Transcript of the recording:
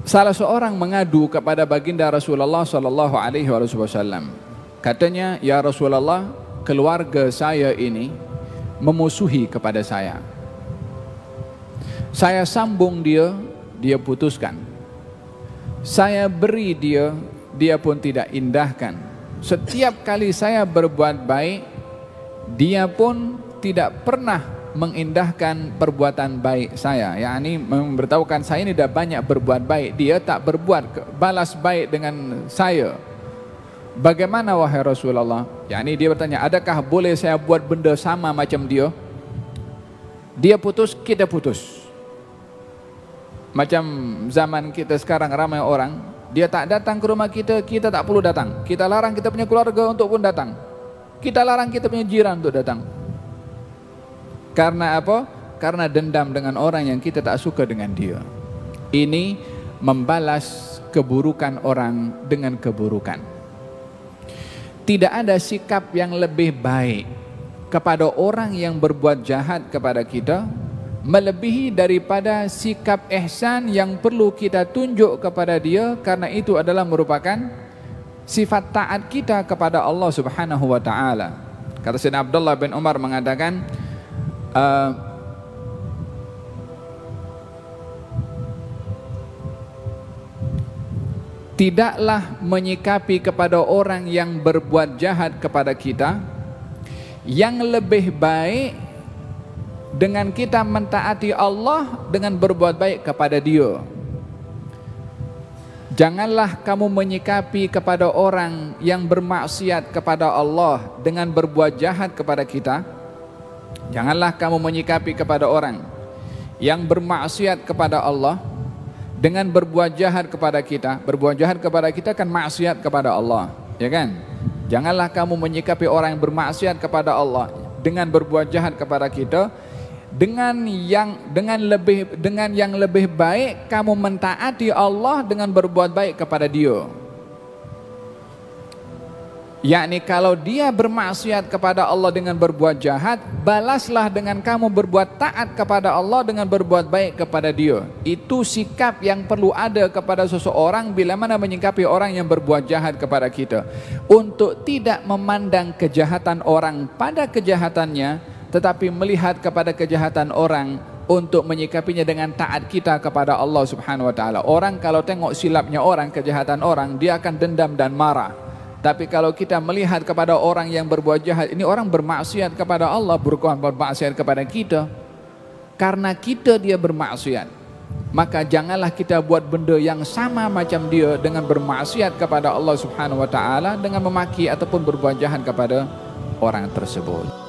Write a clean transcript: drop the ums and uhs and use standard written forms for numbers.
Salah seorang mengadu kepada baginda Rasulullah sallallahu alaihi wasallam. Katanya, "Ya Rasulullah, keluarga saya ini memusuhi kepada saya. Saya sambung dia, dia putuskan. Saya beri dia, dia pun tidak indahkan. Setiap kali saya berbuat baik, dia pun tidak pernah mengindahkan perbuatan baik saya." yakni memberitahukan saya ini dah banyak berbuat baik, dia tak berbuat balas baik dengan saya. Bagaimana wahai Rasulullah? Yakni dia bertanya, adakah boleh saya buat benda sama macam dia? Dia putus, kita putus. Macam zaman kita sekarang ramai orang, dia tak datang ke rumah kita, kita tak perlu datang. Kita larang kita punya keluarga untuk pun datang. Kita larang kita punya jiran untuk datang. Karena apa? Karena dendam dengan orang yang kita tak suka dengan dia. Ini membalas keburukan orang dengan keburukan. Tidak ada sikap yang lebih baik kepada orang yang berbuat jahat kepada kita, melebihi daripada sikap ihsan yang perlu kita tunjuk kepada dia, karena itu adalah merupakan sifat taat kita kepada Allah Subhanahu wa taala. Kata Sayyidina Abdullah bin Umar mengatakan, tidaklah menyikapi kepada orang yang berbuat jahat kepada kita yang lebih baik dengan kita mentaati Allah dengan berbuat baik kepada dia. Janganlah kamu menyikapi kepada orang yang bermaksiat kepada Allah dengan berbuat jahat kepada kita. Janganlah kamu menyikapi kepada orang yang bermaksiat kepada Allah dengan berbuat jahat kepada kita. Berbuat jahat kepada kita kan maksiat kepada Allah, ya kan? Janganlah kamu menyikapi orang yang bermaksiat kepada Allah dengan berbuat jahat kepada kita dengan yang lebih baik kamu mentaati Allah dengan berbuat baik kepada dia. Yakni kalau dia bermaksiat kepada Allah dengan berbuat jahat, balaslah dengan kamu berbuat taat kepada Allah dengan berbuat baik kepada dia. Itu sikap yang perlu ada kepada seseorang bila mana menyikapi orang yang berbuat jahat kepada kita. Untuk tidak memandang kejahatan orang pada kejahatannya, tetapi melihat kepada kejahatan orang untuk menyikapinya dengan taat kita kepada Allah Subhanahu wa taala. Orang kalau tengok silapnya orang, kejahatan orang, dia akan dendam dan marah. Tapi kalau kita melihat kepada orang yang berbuat jahat, ini orang bermaksiat kepada Allah, bukan bermaksiat kepada kita. Karena kita dia bermaksiat, maka janganlah kita buat benda yang sama macam dia dengan bermaksiat kepada Allah Subhanahu wa taala dengan memaki ataupun berbuat jahat kepada orang tersebut.